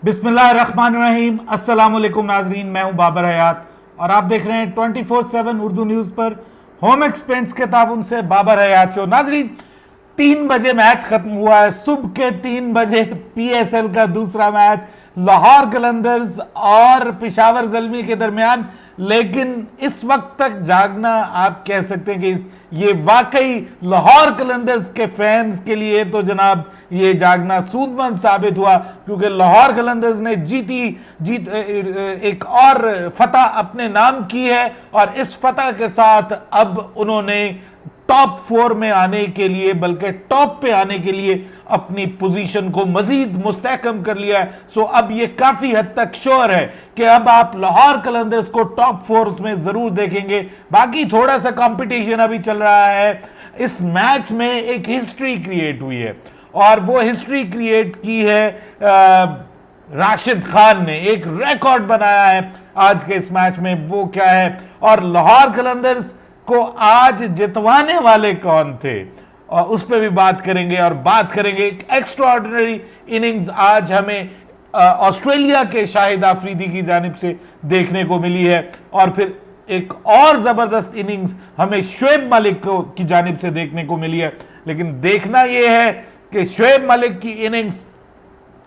बिस्मिल्लाहिर्रहमानिर्रहीम। अस्सलाम वालेकुम नाजरीन, मैं हूं बाबर हयात और आप देख रहे हैं 24/7 उर्दू न्यूज़ पर होम एक्सपेंस के ताबुन से बाबर हयात शो। नाजरीन, 3 बजे मैच खत्म हुआ है। सुबह के 3 बजे पीएसएल का दूसरा मैच लाहौर कलंदर्स और पेशावर ज़ल्मी के दरमियान। लेकिन इस वक्त तक जागना, आप कह सकते हैं कि ये वाकई लाहौर कलंदर्स के फैंस के लिए तो जनाब ये जागना सूदमंद साबित हुआ, क्योंकि लाहौर कलंदर्स ने एक और फतह अपने नाम की है और इस फतह के साथ अब उन्होंने टॉप 4 में आने के लिए, बल्कि टॉप पे आने के लिए अपनी पोजीशन को मजीद मुस्तहकम कर लिया है। सो अब ये काफी हद तक श्योर है कि अब आप लाहौर कलंदर्स को टॉप 4 में जरूर देखेंगे। बाकी थोड़ा सा कंपटीशन अभी चल रहा है। इस मैच में एक हिस्ट्री क्रिएट हुई है और वो हिस्ट्री क्रिएट की है राशिद खान ने। एक रिकॉर्ड बनाया है आज के इस मैच में। वो क्या है और लाहौर कलंदर्स को आज जितवाने वाले कौन थे, और उस पर भी बात करेंगे। और बात करेंगे एक एक्स्ट्राऑर्डिनरी इनिंग्स आज हमें ऑस्ट्रेलिया के शाहिद आफरीदी की जानिब से देखने को मिली है, और फिर एक और जबरदस्त इनिंग्स हमें शुएब मलिक की जानिब से देखने को मिली है। लेकिन देखना यह है कि शुएब मलिक की इनिंग्स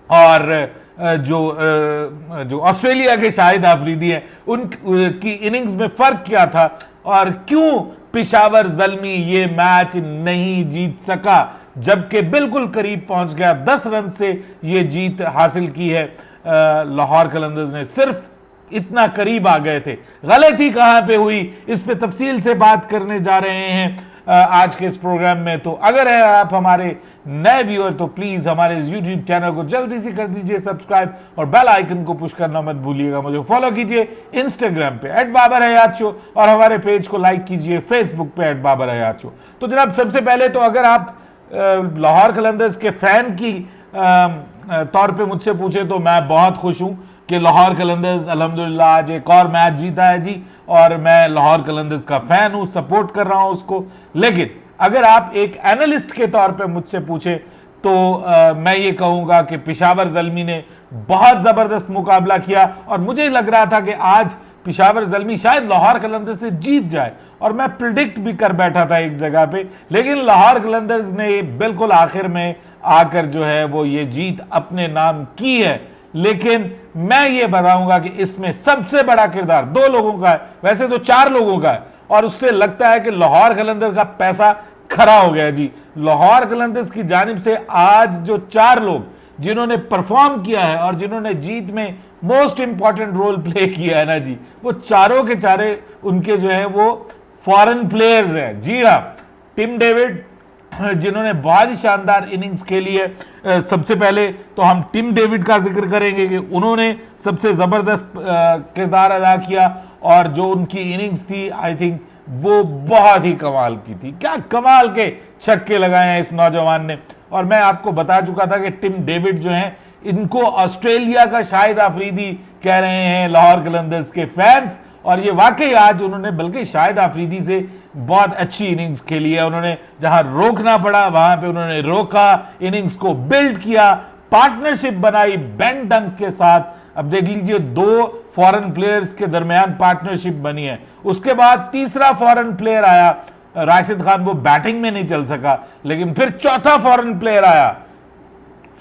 और जो ऑस्ट्रेलिया के शाहिद आफरीदी हैं उनकी इनिंग्स में फर्क क्या था और क्यों पेशावर ज़ल्मी ये मैच नहीं जीत सका, जबकि बिल्कुल करीब पहुंच गया। 10 रन से ये जीत हासिल की है लाहौर कलंदर्स ने। सिर्फ इतना करीब आ गए थे। गलती कहां पे हुई, इस पे तफसील से बात करने जा रहे हैं आज के इस प्रोग्राम में। तो अगर है आप हमारे नए व्यूअर तो प्लीज हमारे यूट्यूब चैनल को जल्दी से कर दीजिए सब्सक्राइब और बेल आइकन को पुश करना मत भूलिएगा। मुझे फॉलो कीजिए इंस्टाग्राम पे @बाबर हयात शो और हमारे पेज को लाइक कीजिए फेसबुक पे @बाबर हयात शो। तो जनाब, सबसे पहले तो अगर आप लाहौर कलंदर्स के फैन की तौर पे मुझसे पूछे तो मैं बहुत खुश हूं कि लाहौर कलंदर्स अल्हम्दुलिल्लाह आज एक और मैच जीता है जी, और मैं लाहौर कलंदर्स का फैन हूं, सपोर्ट कर रहा हूं उसको। लेकिन अगर आप एक एनालिस्ट के तौर पे मुझसे पूछे तो मैं ये कहूंगा कि पेशावर ज़ल्मी ने बहुत जबरदस्त मुकाबला किया और मुझे लग रहा था कि आज पेशावर ज़ल्मी शायद लाहौर कलंदर्स से जीत जाए, और मैं प्रिडिक्ट भी कर बैठा था एक जगह पे। लेकिन लाहौर कलंदर्स ने बिल्कुल आखिर में आकर जो है वो ये जीत अपने नाम की है। लेकिन मैं ये बताऊंगा कि इसमें सबसे बड़ा किरदार 2 लोगों का है, वैसे तो 4 लोगों का है, और उससे लगता है कि लाहौर कलंदर्स का पैसा खरा हो गया जी। लाहौर कलंदर्स की जानिब से आज जो 4 लोग जिन्होंने परफॉर्म किया है और जिन्होंने जीत में मोस्ट इंपॉर्टेंट रोल प्ले किया है ना जी, वो चारों के चारे उनके जो है वो फॉरेन प्लेयर्स हैं। जी हाँ, टिम डेविड जिन्होंने बहुत ही शानदार इनिंग्स खेली है। सबसे पहले तो हम टिम डेविड का जिक्र करेंगे कि उन्होंने सबसे जबरदस्त किरदार अदा किया और जो उनकी इनिंग्स थी आई थिंक वो बहुत ही कमाल की थी। क्या कमाल के छक्के लगाए हैं इस नौजवान ने। और मैं आपको बता चुका था कि टिम डेविड जो हैं इनको ऑस्ट्रेलिया का शाहिद आफरीदी कह रहे हैं लाहौर कलंदर्स के फैंस, और ये वाकई आज उन्होंने बल्कि शाहिद आफरीदी से बहुत अच्छी इनिंग्स खेली है। उन्होंने जहां रोकना पड़ा वहां पे उन्होंने रोका, इनिंग्स को बिल्ड किया, पार्टनरशिप बनाई बेन डंक के साथ। अब देख लीजिए 2 फॉरेन प्लेयर्स के दरमियान पार्टनरशिप बनी है। उसके बाद तीसरा फॉरेन प्लेयर आया राशिद खान, वो बैटिंग में नहीं चल सका, लेकिन फिर चौथा फॉरेन प्लेयर आया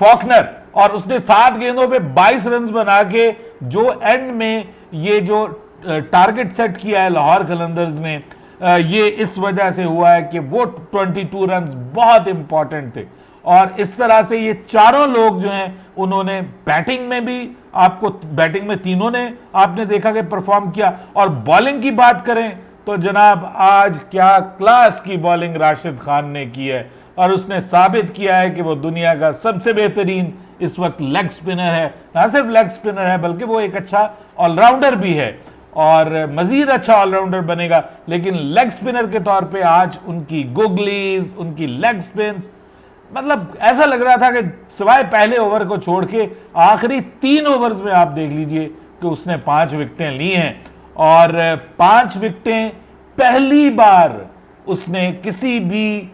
फॉकनर, और उसने 7 गेंदों पे 22 रन बना के जो एंड में ये जो टारगेट सेट किया है लाहौर कलंदर्स ने, ये इस वजह से हुआ है कि वो 22 रन बहुत इंपॉर्टेंट थे। और इस तरह से ये चारों लोग जो हैं उन्होंने बैटिंग में भी, आपको बैटिंग में तीनों ने आपने देखा कि परफॉर्म किया। और बॉलिंग की बात करें तो जनाब आज क्या क्लास की बॉलिंग राशिद खान ने की है, और उसने साबित किया है कि वो दुनिया का सबसे बेहतरीन इस वक्त लेग स्पिनर है। ना सिर्फ लेग स्पिनर है बल्कि वो एक अच्छा ऑलराउंडर भी है और मजीद अच्छा ऑलराउंडर बनेगा। लेकिन लेग स्पिनर के तौर पे आज उनकी गुगलीज, उनकी लेग स्पिन्स, मतलब ऐसा लग रहा था कि सिवाय पहले ओवर को छोड़ के आखिरी 3 ओवर्स में आप देख लीजिए कि उसने 5 विकेटें ली हैं, और 5 विकेटें पहली बार उसने किसी भी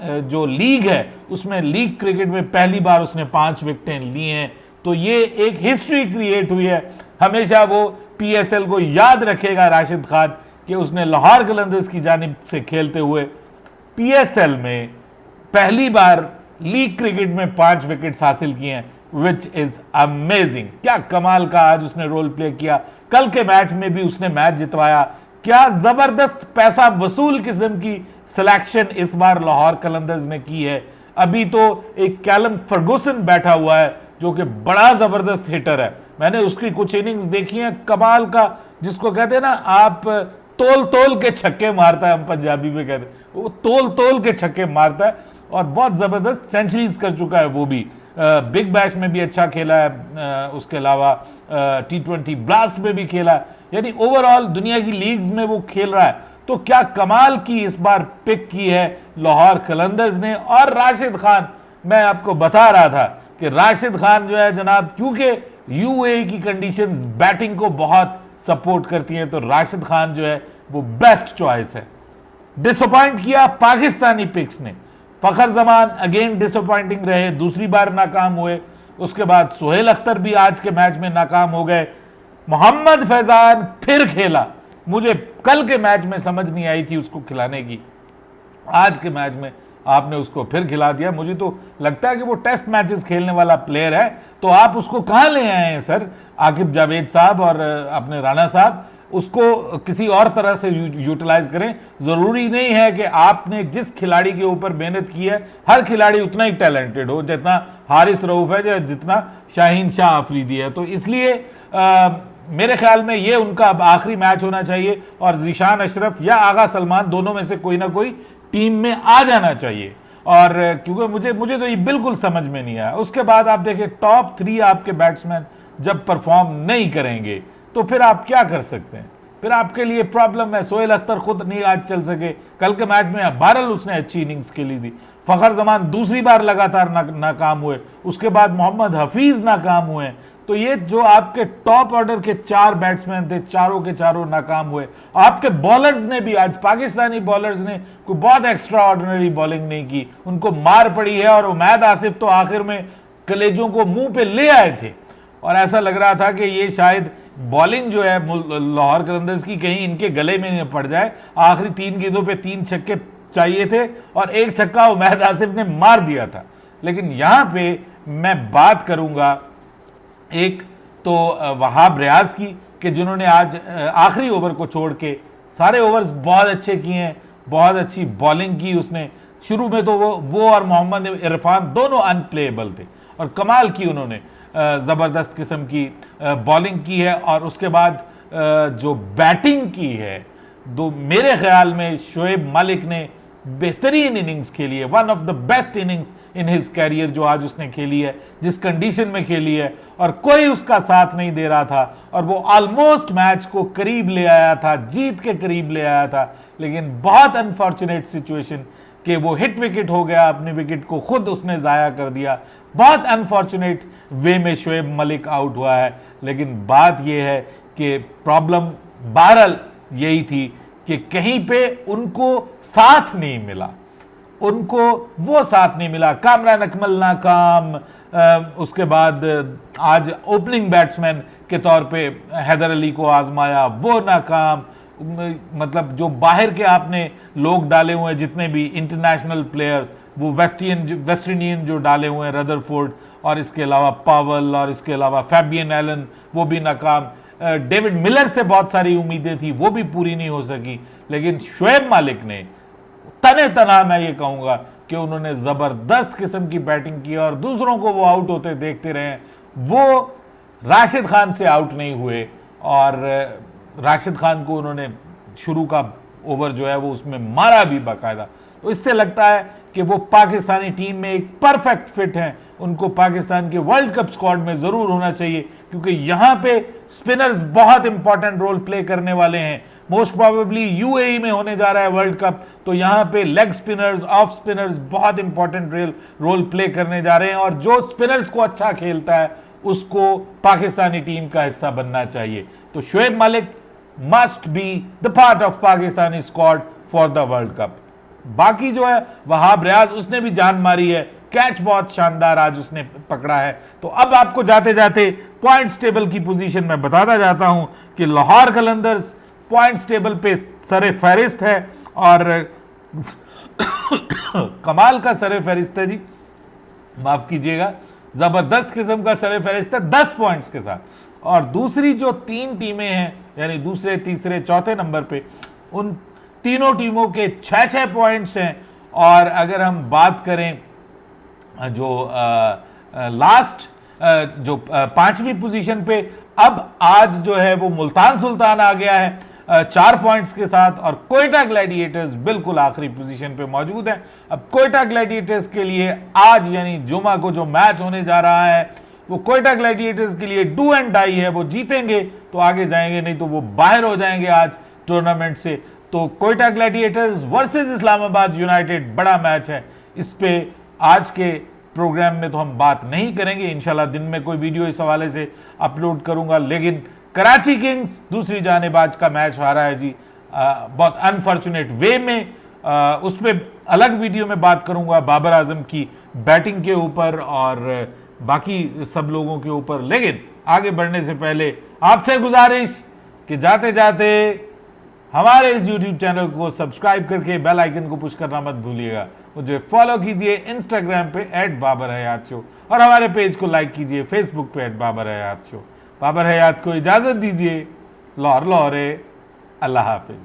जो लीग है उसमें, लीग क्रिकेट में पहली बार उसने 5 विकेटें ली हैं। तो ये एक हिस्ट्री क्रिएट हुई है। हमेशा वो पीएसएल को याद रखेगा राशिद खान कि उसने लाहौर कलंदर्स की जानिब से खेलते हुए पीएसएल में पहली बार लीग क्रिकेट में 5 विकेट्स हासिल किए हैं, विच इज अमेजिंग। क्या कमाल का आज उसने रोल प्ले किया। कल के मैच में भी उसने मैच जितवाया। क्या जबरदस्त पैसा वसूल किस्म की सिलेक्शन इस बार लाहौर कलंदर्स ने की है। अभी तो एक कैलम फर्गुसन बैठा हुआ है जो कि बड़ा जबरदस्त हिटर है। मैंने उसकी कुछ इनिंग्स देखी हैं, कमाल का, जिसको कहते हैं ना आप तोल तोल के छक्के मारता है, हम पंजाबी में कहते हैं, वो तोल तोल के छक्के मारता है और बहुत जबरदस्त सेंचुरीज कर चुका है। वो भी बिग बैश में भी अच्छा खेला है, उसके अलावा T20 ब्लास्ट में भी खेला है, यानी ओवरऑल दुनिया की लीग्स में वो खेल रहा है। तो क्या कमाल की इस बार पिक की है लाहौर कलंदर्स ने। और राशिद खान, मैं आपको बता रहा था कि राशिद खान जो है जनाब, क्योंकि यूएई की कंडीशंस बैटिंग को बहुत सपोर्ट करती हैं, तो राशिद खान जो है वो बेस्ट चॉइस है। डिसअपॉइंट किया पाकिस्तानी पिक्स ने। फखर जमान अगेन डिसअपॉइंटिंग रहे, दूसरी बार नाकाम हुए। उसके बाद सुहेल अख्तर भी आज के मैच में नाकाम हो गए। मोहम्मद फैजान फिर खेला, मुझे कल के मैच में समझ नहीं आई थी उसको खिलाने की, आज के मैच में आपने उसको फिर खिला दिया। मुझे तो लगता है कि वो टेस्ट मैचेस खेलने वाला प्लेयर है, तो आप उसको कहां ले आए हैं सर, आकिब जावेद साहब और अपने राणा साहब। उसको किसी और तरह से यूटिलाइज करें। जरूरी नहीं है कि आपने जिस खिलाड़ी के ऊपर मेहनत की है हर खिलाड़ी उतना ही टैलेंटेड हो, जितना हारिस रऊफ है या जितना शाहीन शाह अफरीदी है। तो इसलिए मेरे ख्याल में ये उनका अब आखिरी मैच होना चाहिए और जीशान अशरफ या आगा सलमान दोनों में से कोई ना कोई टीम में आ जाना चाहिए। और क्योंकि मुझे तो ये बिल्कुल समझ में नहीं आया। उसके बाद आप देखें टॉप 3 आपके बैट्समैन जब परफॉर्म नहीं करेंगे तो फिर आप क्या कर सकते हैं, फिर आपके लिए प्रॉब्लम है। सोहेल अख्तर खुद नहीं आज चल सके, कल के मैच में बहरहाल उसने अच्छी इनिंग्स खेली थी। फखर जमान दूसरी बार लगातार नाकाम हुए, उसके बाद मोहम्मद हफीज नाकाम हुए। तो ये जो आपके टॉप ऑर्डर के 4 बैट्समैन थे, चारों के चारों नाकाम हुए। आपके बॉलर्स ने भी आज, पाकिस्तानी बॉलर्स ने कोई बहुत एक्स्ट्रा ऑर्डिनरी बॉलिंग नहीं की, उनको मार पड़ी है। और उमैद आसिफ तो आखिर में कलेजों को मुंह पे ले आए थे और ऐसा लग रहा था कि ये शायद बॉलिंग जो है लाहौर कलंदर्स की कहीं इनके गले में नहीं पड़ जाए। आखिरी 3 गेंदों पे 3 छक्के चाहिए थे और 1 छक्का उमैद आसिफ ने मार दिया था। लेकिन यहां पे मैं बात करूंगा एक तो वहाब रियाज की, कि जिन्होंने आज आखिरी ओवर को छोड़ के सारे ओवर्स बहुत अच्छे किए हैं, बहुत अच्छी बॉलिंग की उसने। शुरू में तो वो और मोहम्मद इरफान दोनों अनप्लेएबल थे और कमाल की उन्होंने ज़बरदस्त किस्म की बॉलिंग की है। और उसके बाद जो बैटिंग की है, दो मेरे ख्याल में शोएब मलिक ने बेहतरीन इनिंग्स खेली है, one of the best innings in his career जो आज उसने खेली है, जिस कंडीशन में खेली है और कोई उसका साथ नहीं दे रहा था और वो ऑलमोस्ट मैच को करीब ले आया था, जीत के करीब ले आया था। लेकिन बहुत अनफॉर्चुनेट सिचुएशन कि वो हिट विकेट हो गया, अपनी विकेट को खुद उसने ज़ाया कर दिया। बहुत अनफॉर्चुनेट वे में शोएब मलिक आउट हुआ है। लेकिन बात यह है कि प्रॉब्लम बहरहाल यही थी कि कहीं पे उनको साथ नहीं मिला, उनको वो साथ नहीं मिला। कामरान अकमल नाकाम, उसके बाद आज ओपनिंग बैट्समैन के तौर पे हैदर अली को आजमाया, वो नाकाम। मतलब जो बाहर के आपने लोग डाले हुए हैं, जितने भी इंटरनेशनल प्लेयर्स, वो वेस्ट इंडियन जो डाले हुए हैं, रदरफोर्ड और इसके अलावा पावल और इसके अलावा फैबियन एलन, वो भी नाकाम। डेविड मिलर से बहुत सारी उम्मीदें थी, वो भी पूरी नहीं हो सकी। लेकिन शोएब मालिक ने तने तना, मैं ये कहूंगा कि उन्होंने जबरदस्त किस्म की बैटिंग की और दूसरों को वो आउट होते देखते रहे। वो राशिद खान से आउट नहीं हुए और राशिद खान को उन्होंने शुरू का ओवर जो है वो उसमें मारा भी बाकायदा। तो इससे लगता है कि वो पाकिस्तानी टीम में एक परफेक्ट फिट हैं। उनको पाकिस्तान के वर्ल्ड कप स्क्वाड में जरूर होना चाहिए, क्योंकि यहां पे स्पिनर्स बहुत इंपॉर्टेंट रोल प्ले करने वाले हैं। मोस्ट प्रोबेबली यूएई में होने जा रहा है वर्ल्ड कप, तो यहां पे लेग स्पिनर्स, ऑफ स्पिनर्स बहुत इंपॉर्टेंट रोल प्ले करने जा रहे हैं। और जो स्पिनर्स को अच्छा खेलता है उसको पाकिस्तानी टीम का हिस्सा बनना चाहिए। तो Shoaib Malik must be the part of Pakistani squad for the world cup. बाकी जो है वहाब रियाज, उसने भी जान मारी है कैच बहुत शानदार आज उसने पकड़ा है। तो अब आपको जाते जाते पॉइंट्स टेबल की पोजीशन में बताता जाता हूं कि लाहौर कलंदर्स पॉइंट्स टेबल पे सरे फहरिस्त है और कमाल का सरे फहरिस्त है जी, माफ कीजिएगा, जबरदस्त किस्म का सरे फहरिस्त है 10 पॉइंट्स के साथ। और दूसरी जो 3 टीमें हैं यानी दूसरे तीसरे चौथे नंबर पे, उन तीनों टीमों के 6-6 पॉइंट्स हैं। और अगर हम बात करें जो लास्ट जो 5वीं पोजीशन पे, अब आज जो है वो मुल्तान सुल्तान आ गया है 4 पॉइंट्स के साथ, और कोयटा ग्लैडिएटर्स बिल्कुल आखिरी पोजीशन पे मौजूद है। अब कोयटा ग्लैडिएटर्स के लिए आज यानी जुमा को जो मैच होने जा रहा है वो कोयटा ग्लैडिएटर्स के लिए डू एंड डाई है, वो जीतेंगे तो आगे जाएंगे, नहीं तो वो बाहर हो जाएंगे आज टूर्नामेंट से। तो Quetta Gladiators versus Islamabad United बड़ा मैच है, इस पे आज के प्रोग्राम में तो हम बात नहीं करेंगे, इंशाल्लाह दिन में कोई वीडियो इस हवाले से अपलोड करूंगा। लेकिन कराची किंग्स दूसरी जानिब आज का मैच हारा है जी, बहुत अनफॉर्चुनेट वे में। उस पर अलग वीडियो में बात करूंगा बाबर आजम की बैटिंग के ऊपर और बाकी सब लोगों के ऊपर। लेकिन आगे बढ़ने से पहले आपसे गुजारिश कि जाते जाते हमारे इस YouTube चैनल को सब्सक्राइब करके बेल आइकन को पुश करना मत भूलिएगा। मुझे फॉलो कीजिए इंस्टाग्राम पे @बाबर-हयात-शो और हमारे पेज को लाइक कीजिए फेसबुक पे @बाबर-हयात-शो। बाबर हयात को इजाजत दीजिए। लाहौर लाहौर, अल्लाह हाफिज।